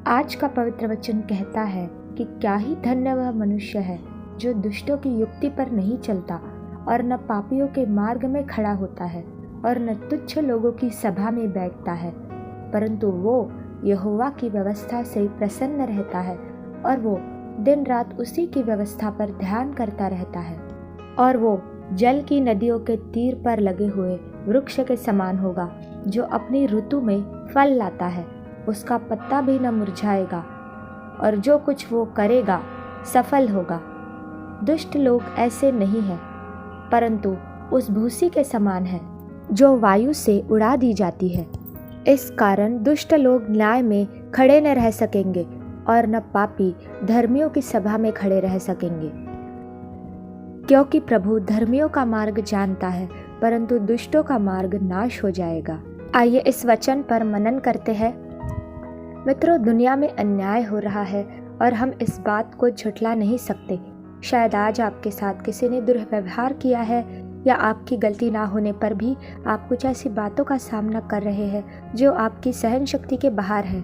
आज का पवित्र वचन कहता है कि क्या ही धन्य वह मनुष्य है जो दुष्टों की युक्ति पर नहीं चलता और न पापियों के मार्ग में खड़ा होता है और न तुच्छ लोगों की सभा में बैठता है, परंतु वो यहोवा की व्यवस्था से प्रसन्न रहता है और वो दिन रात उसी की व्यवस्था पर ध्यान करता रहता है। और वो जल की नदियों के तीर पर लगे हुए वृक्ष के समान होगा जो अपनी ऋतु में फल लाता है, उसका पत्ता भी न मुरझाएगा और जो कुछ वो करेगा सफल होगा। दुष्ट लोग ऐसे नहीं हैं, परंतु उस भूसी के समान है जो वायु से उड़ा दी जाती है। इस कारण दुष्ट लोग न्याय में खड़े न रह सकेंगे और न पापी धर्मियों की सभा में खड़े रह सकेंगे, क्योंकि प्रभु धर्मियों का मार्ग जानता है परंतु दुष्टों का मार्ग नाश हो जाएगा। आइए इस वचन पर मनन करते हैं। मित्रों, दुनिया में अन्याय हो रहा है और हम इस बात को झुठला नहीं सकते। शायद आज आपके साथ किसी ने दुर्व्यवहार किया है या आपकी गलती ना होने पर भी आप कुछ ऐसी बातों का सामना कर रहे हैं जो आपकी सहन शक्ति के बाहर है।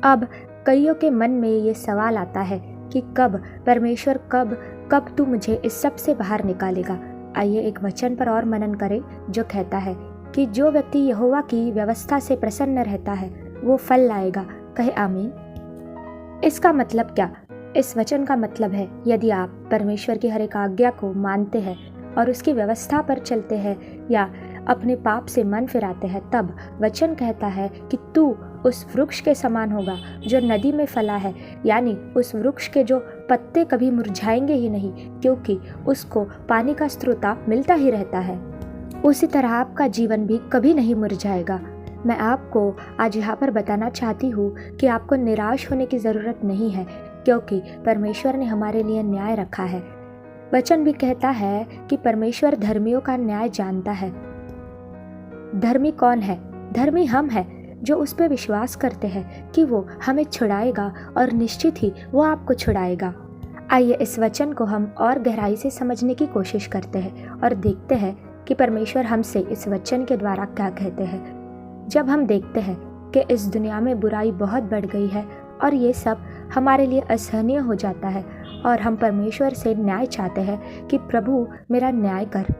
अब कईयों के मन में ये सवाल आता है कि कब परमेश्वर, कब तू मुझे इस सब से बाहर निकालेगा। आइए एक वचन पर और मनन करें जो कहता है कि जो व्यक्ति यहोवा की व्यवस्था से प्रसन्न रहता है वो फल लाएगा। कहे आमीन। इसका मतलब क्या? इस वचन का मतलब है यदि आप परमेश्वर की हर एक आज्ञा को मानते हैं और उसकी व्यवस्था पर चलते हैं या अपने पाप से मन फिराते हैं, तब वचन कहता है कि तू उस वृक्ष के समान होगा जो नदी में फला है, यानी उस वृक्ष के जो पत्ते कभी मुरझाएंगे ही नहीं, क्योंकि उसको पानी का स्रोत मिलता ही रहता है। उसी तरह आपका जीवन भी कभी नहीं मुरझाएगा। मैं आपको आज यहाँ पर बताना चाहती हूँ कि आपको निराश होने की ज़रूरत नहीं है, क्योंकि परमेश्वर ने हमारे लिए न्याय रखा है। वचन भी कहता है कि परमेश्वर धर्मियों का न्याय जानता है। धर्मी कौन है? धर्मी हम हैं जो उस पर विश्वास करते हैं कि वो हमें छुड़ाएगा और निश्चित ही वो आपको छुड़ाएगा। आइए इस वचन को हम और गहराई से समझने की कोशिश करते हैं और देखते हैं कि परमेश्वर हमसे इस वचन के द्वारा क्या कहते हैं। जब हम देखते हैं कि इस दुनिया में बुराई बहुत बढ़ गई है और ये सब हमारे लिए असहनीय हो जाता है और हम परमेश्वर से न्याय चाहते हैं कि प्रभु मेरा न्याय कर।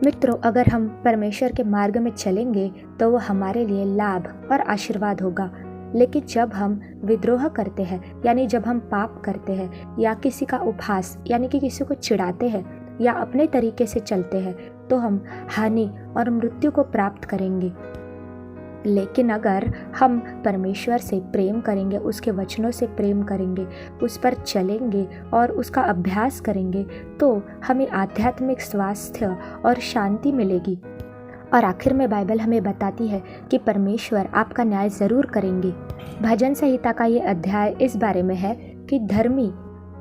मित्रों, अगर हम परमेश्वर के मार्ग में चलेंगे तो वो हमारे लिए लाभ और आशीर्वाद होगा। लेकिन जब हम विद्रोह करते हैं, यानी जब हम पाप करते हैं या किसी का उपहास यानी कि किसी को चिढ़ाते हैं या अपने तरीके से चलते हैं, तो हम हानि और मृत्यु को प्राप्त करेंगे। लेकिन अगर हम परमेश्वर से प्रेम करेंगे, उसके वचनों से प्रेम करेंगे, उस पर चलेंगे और उसका अभ्यास करेंगे, तो हमें आध्यात्मिक स्वास्थ्य और शांति मिलेगी। और आखिर में बाइबल हमें बताती है कि परमेश्वर आपका न्याय ज़रूर करेंगे। भजन संहिता का ये अध्याय इस बारे में है कि धर्मी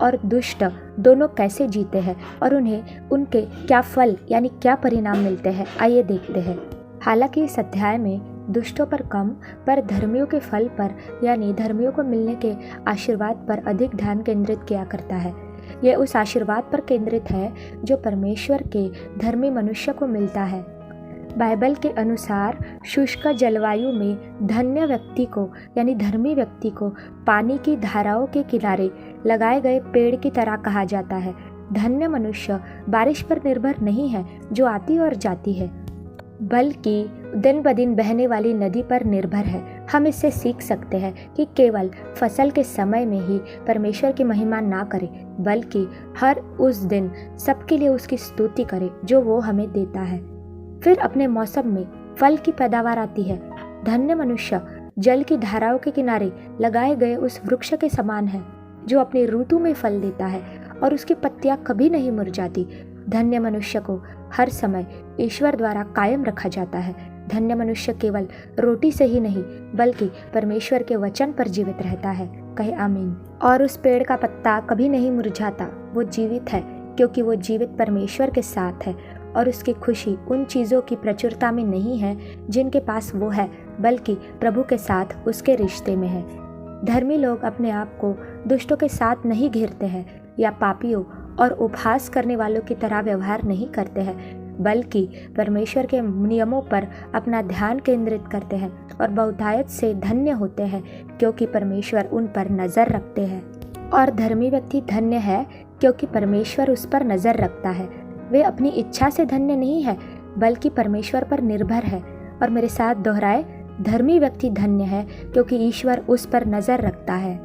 और दुष्ट दोनों कैसे जीते हैं और उन्हें उनके क्या फल यानी क्या परिणाम मिलते हैं। आइए देखते हैं। हालांकि इस अध्याय में दुष्टों पर कम, पर धर्मियों के फल पर यानी धर्मियों को मिलने के आशीर्वाद पर अधिक ध्यान केंद्रित किया करता है। यह उस आशीर्वाद पर केंद्रित है जो परमेश्वर के धर्मी मनुष्य को मिलता है। बाइबल के अनुसार शुष्क जलवायु में धन्य व्यक्ति को यानी धर्मी व्यक्ति को पानी की धाराओं के किनारे लगाए गए पेड़ की तरह कहा जाता है। धन्य मनुष्य बारिश पर निर्भर नहीं है जो आती और जाती है, बल्कि दिन ब दिन बहने वाली नदी पर निर्भर है। हम इससे सीख सकते हैं कि केवल फसल के समय में ही परमेश्वर की महिमा ना करें, बल्कि हर उस दिन सबके लिए उसकी स्तुति करें जो वो हमें देता है। फिर अपने मौसम में फल की पैदावार आती है। धन्य मनुष्य जल की धाराओं के किनारे लगाए गए उस वृक्ष के समान है जो अपनी ऋतु में फल देता है और उसकी पत्तियां कभी नहीं मुरझाती। धन्य मनुष्य को हर समय ईश्वर द्वारा कायम रखा जाता है। धन्य मनुष्य केवल रोटी से ही नहीं बल्कि परमेश्वर के वचन पर जीवित रहता है। कहे आमीन। और उस पेड़ का पत्ता कभी नहीं मुरझाता। वो जीवित है क्योंकि वो जीवित परमेश्वर के साथ है और उसकी खुशी उन चीज़ों की प्रचुरता में नहीं है जिनके पास वो है, बल्कि प्रभु के साथ उसके रिश्ते में है। धर्मी लोग अपने आप को दुष्टों के साथ नहीं घेरते हैं या पापियों और उपहास करने वालों की तरह व्यवहार नहीं करते हैं, बल्कि परमेश्वर के नियमों पर अपना ध्यान केंद्रित करते हैं और बहुतायत से धन्य होते हैं, क्योंकि परमेश्वर उन पर नज़र रखते हैं। और धर्मी व्यक्ति धन्य है क्योंकि परमेश्वर उस पर नज़र रखता है। वे अपनी इच्छा से धन्य नहीं है, बल्कि परमेश्वर पर निर्भर है। और मेरे साथ दोहराए, धर्मी व्यक्ति धन्य है क्योंकि ईश्वर उस पर नज़र रखता है।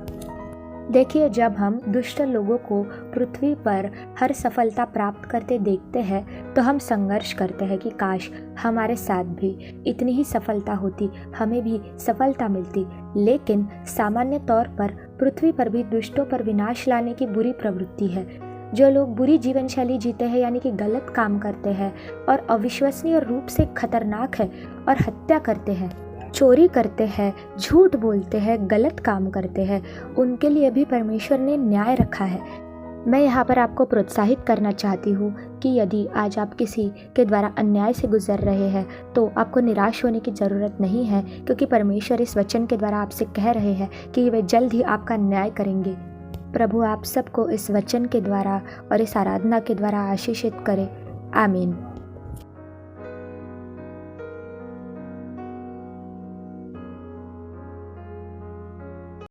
देखिए, जब हम दुष्ट लोगों को पृथ्वी पर हर सफलता प्राप्त करते देखते हैं तो हम संघर्ष करते हैं कि काश हमारे साथ भी इतनी ही सफलता होती, हमें भी सफलता मिलती। लेकिन सामान्य तौर पर पृथ्वी पर भी दुष्टों पर विनाश लाने की बुरी प्रवृत्ति है। जो लोग बुरी जीवन शैली जीते हैं, यानी कि गलत काम करते हैं और अविश्वसनीय रूप से खतरनाक है और हत्या करते हैं, चोरी करते हैं, झूठ बोलते हैं, गलत काम करते हैं, उनके लिए भी परमेश्वर ने न्याय रखा है। मैं यहाँ पर आपको प्रोत्साहित करना चाहती हूँ कि यदि आज आप किसी के द्वारा अन्याय से गुजर रहे हैं तो आपको निराश होने की ज़रूरत नहीं है, क्योंकि परमेश्वर इस वचन के द्वारा आपसे कह रहे हैं कि वे जल्द ही आपका न्याय करेंगे। प्रभु आप सबको इस वचन के द्वारा और इस आराधना के द्वारा आशीषित करे। आमीन।